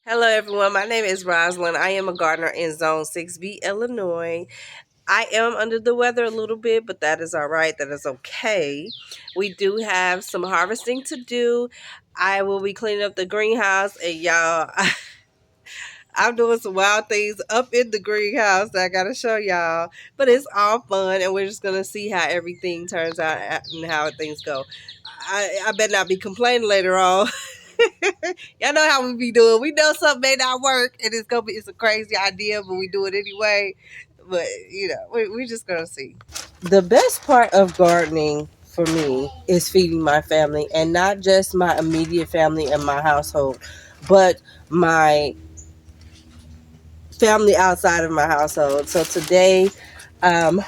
Hello, everyone. My name is Rosalind. I am a gardener in Zone 6B, Illinois. I am under the weather a little bit, but that is all right. That is okay. We do have some harvesting to do. I will be cleaning up the greenhouse, and y'all, I'm doing some wild things up in the greenhouse that I got to show y'all. But it's all fun, and we're just going to see how everything turns out and how things go. I better not be complaining later on. Y'all know how we be doing. We know something may not work, and it's a crazy idea, but we do it anyway. But we're just gonna see. The best part of gardening for me is feeding my family, and not just my immediate family and my household, but my family outside of my household. So today, I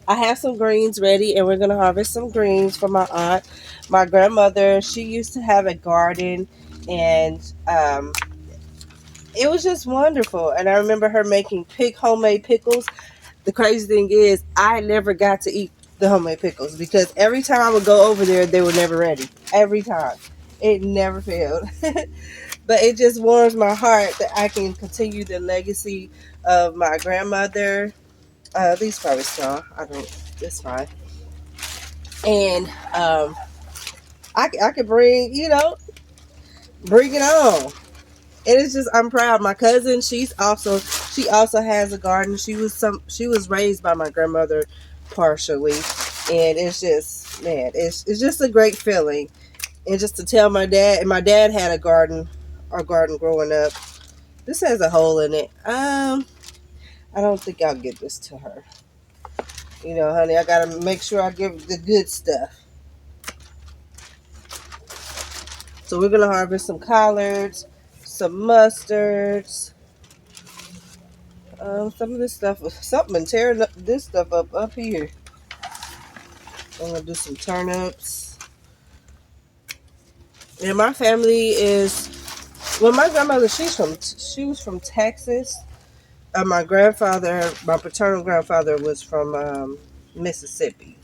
have some greens ready, and we're gonna harvest some greens for my aunt. My grandmother, she used to have a garden, and it was just wonderful. And I remember her making homemade pickles. The crazy thing is, I never got to eat the homemade pickles because every time I would go over there, they were never ready. Every time, it never failed. But it just warms my heart that I can continue the legacy of my grandmother. These probably small. I don't. It's fine. And I could bring it on. And it's just, I'm proud. My cousin, she also has a garden. She was raised by my grandmother partially, and it's just, man, it's just a great feeling. And just to tell my dad, and my dad had our garden growing up. This has a hole in it. I don't think I'll give this to her. Honey, I gotta make sure I give the good stuff. So we're gonna harvest some collards, some mustards, some of this stuff, something tearing this stuff up here. I'm gonna do some turnips. And my family is, well, my grandmother, she was from Texas. My paternal grandfather was from Mississippi.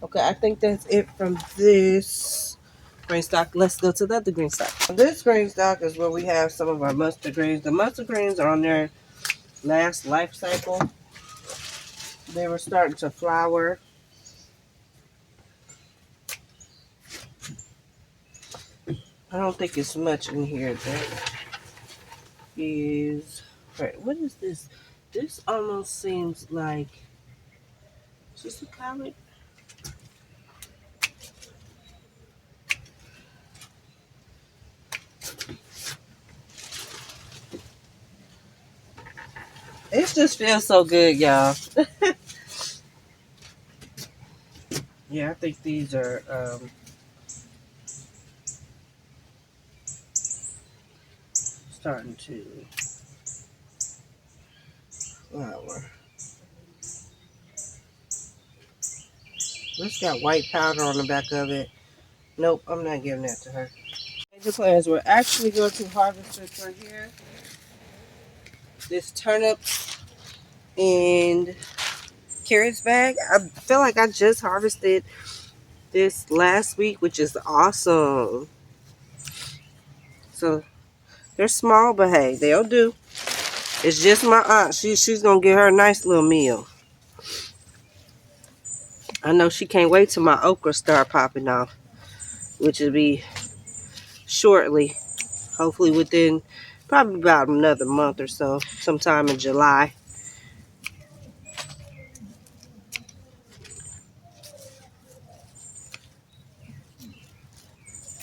Okay, I think that's it from this green stock. Let's go to the other green stock. This green stock is where we have some of our mustard greens. The mustard greens are on their last life cycle. They were starting to flower. I don't think it's much in here that is. Right, what is this? This almost seems like. Is this a collard? It just feels so good, y'all. Yeah, I think these are starting to flower. This got white powder on the back of it. Nope, I'm not giving that to her. Major plans. We're actually going to harvest this right here. This turnip and carrots bag. I feel like I just harvested this last week, which is awesome. So they're small, but hey, they'll do. It's just my aunt. She's gonna get her a nice little meal. I know she can't wait till my okra start popping off, which will be shortly. Hopefully within probably about another month or so, sometime in July.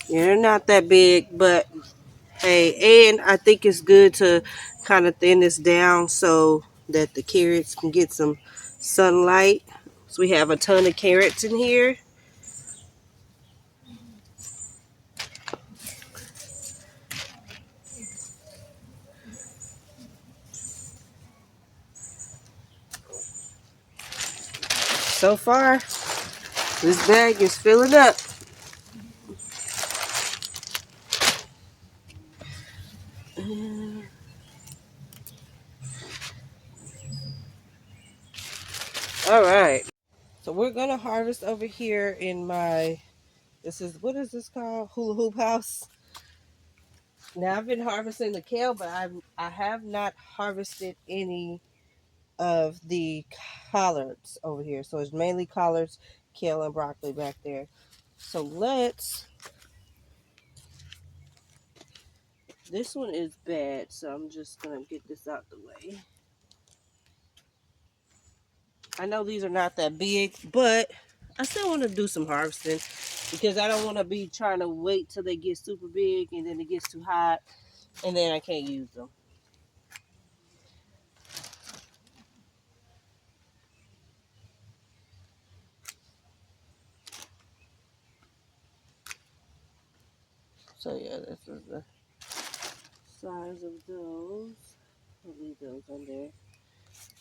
Yeah, they're not that big, but hey, and I think it's good to kind of thin this down so that the carrots can get some sunlight. So we have a ton of carrots in here. So far, this bag is filling up. All right. So we're going to harvest over here in what is this called? Hula hoop house. Now I've been harvesting the kale, but I have not harvested any of the collards over here. So it's mainly collards, kale, and broccoli back there. So let's. This one is bad, so I'm just gonna get this out the way. I know these are not that big, but I still want to do some harvesting because I don't want to be trying to wait till they get super big and then it gets too hot and then I can't use them. So yeah, this is the size of those. I'll leave those on there.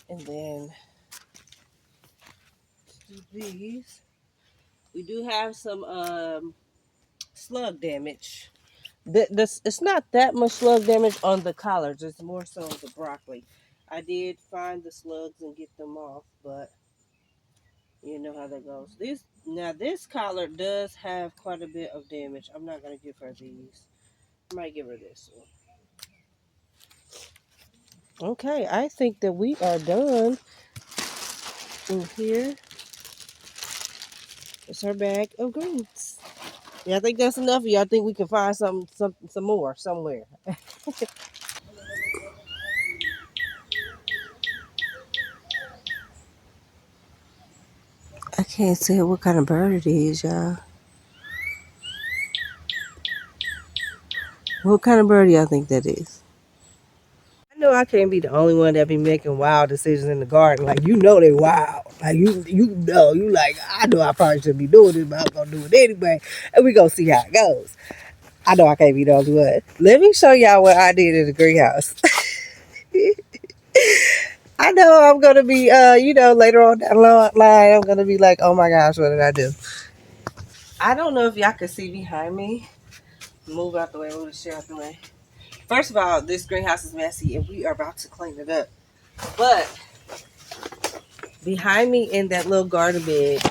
And then these. We do have some slug damage. It's not that much slug damage on the collards. It's more so the broccoli. I did find the slugs and get them off, but you know how that goes. This collard does have quite a bit of damage. I'm not gonna give her these. I might give her this one. Okay, I think that we are done in here. It's her bag of greens. Yeah, I think that's enough. Y'all think we can find some more somewhere? I can't say what kind of bird it is, y'all. What kind of bird do y'all think that is? I know I can't be the only one that be making wild decisions in the garden. Like you know they wild. Like you know you like I know I probably shouldn't be doing this, but I'm gonna do it anyway, and we gonna see how it goes. I know I can't be the only one. Let me show y'all what I did in the greenhouse. I know I'm gonna be, later on down the line, I'm gonna be like, oh my gosh, what did I do? I don't know if y'all can see behind me. Move out the way, move the shit out the way. First of all, this greenhouse is messy and we are about to clean it up. But behind me in that little garden bed,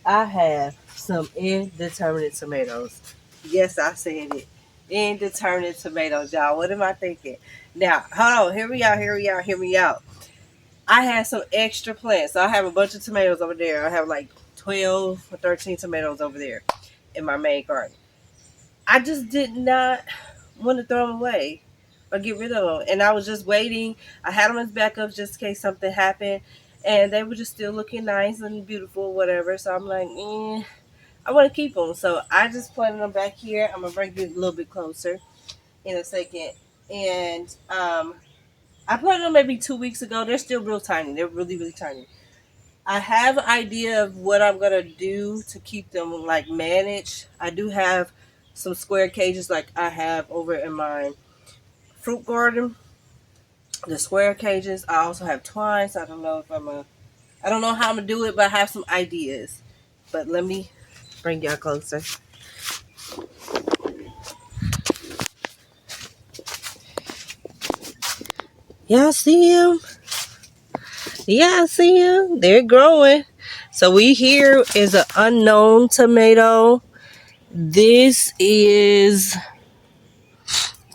I have some indeterminate tomatoes. Yes, I said it. Indeterminate tomatoes, y'all. What am I thinking? Now, hold on. Hear me out, hear me out, hear me out. I had some extra plants. So I have a bunch of tomatoes over there. I have like 12 or 13 tomatoes over there in my main garden. I just did not want to throw them away or get rid of them. And I was just waiting. I had them as backups just in case something happened. And they were just still looking nice and beautiful, whatever. So I'm like, I want to keep them. So I just planted them back here. I'm going to bring it a little bit closer in a second. And I planted them maybe 2 weeks ago. They're still real tiny. They're really, really tiny. I have an idea of what I'm gonna do to keep them like managed. I do have some square cages like I have over in my fruit garden. The square cages. I also have twines. I don't know if I don't know how I'm gonna do it, but I have some ideas. But let me bring y'all closer. Y'all see them? Yeah, I see them. They're growing. So we here is an unknown tomato. This is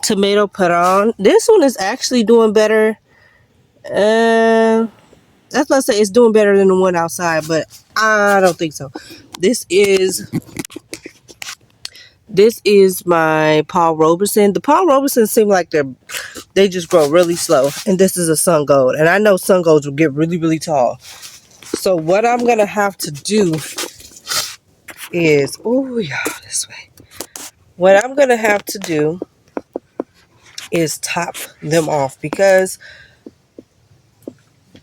tomato peron. This one is actually doing better. That's not say it's doing better than the one outside, but I don't think so. This is this is my Paul Robeson. The Paul Robeson seem like they just grow really slow, and this is a sun gold, and I know sun golds will get really really tall. So what I'm gonna have to do is this way. What I'm gonna have to do is top them off because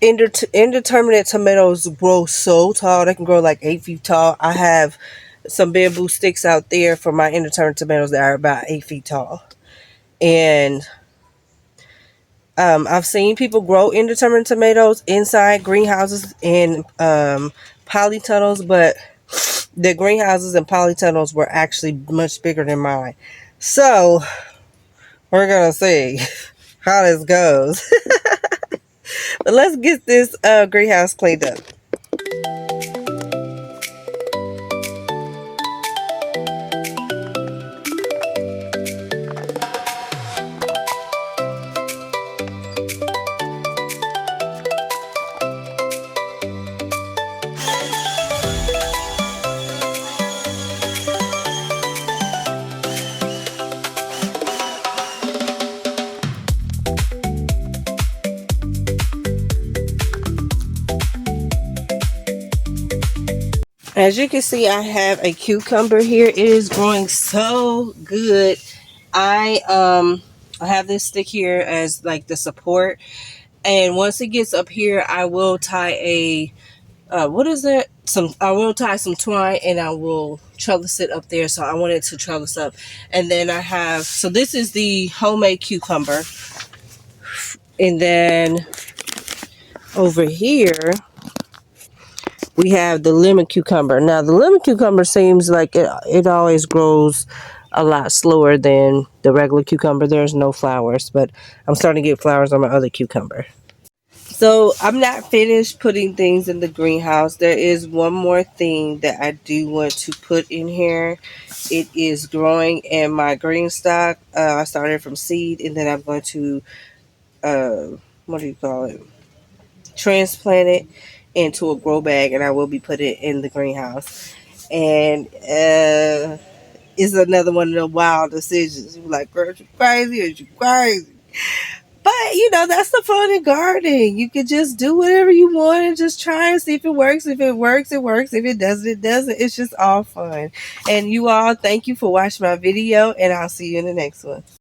indeterminate tomatoes grow so tall. They can grow like 8 feet tall. I have some bamboo sticks out there for my indeterminate tomatoes that are about 8 feet tall. And I've seen people grow indeterminate tomatoes inside greenhouses and polytunnels, but the greenhouses and polytunnels were actually much bigger than mine. So we're going to see how this goes. But let's get this greenhouse cleaned up. As you can see, I have a cucumber here. It is growing so good. I have this stick here as like the support, and once it gets up here, I will tie a what is it? I will tie some twine and I will trellis it up there. So I want it to trellis up, and then I have, so this is the homemade cucumber, and then over here we have the lemon cucumber. Now the lemon cucumber seems like it always grows a lot slower than the regular cucumber. There's no flowers, but I'm starting to get flowers on my other cucumber. So I'm not finished putting things in the greenhouse. There is one more thing that I do want to put in here. It is growing in my green stock. I started from seed, and then I'm going to uh, what do you call it? Transplant it into a grow bag, and I will be putting it in the greenhouse. And it's another one of the wild decisions. You're like, girl, you crazy, or you crazy? But that's the fun in gardening. You can just do whatever you want and just try and see if it works. If it works, it works. If it doesn't, it doesn't. It's just all fun. And you all, thank you for watching my video, and I'll see you in the next one.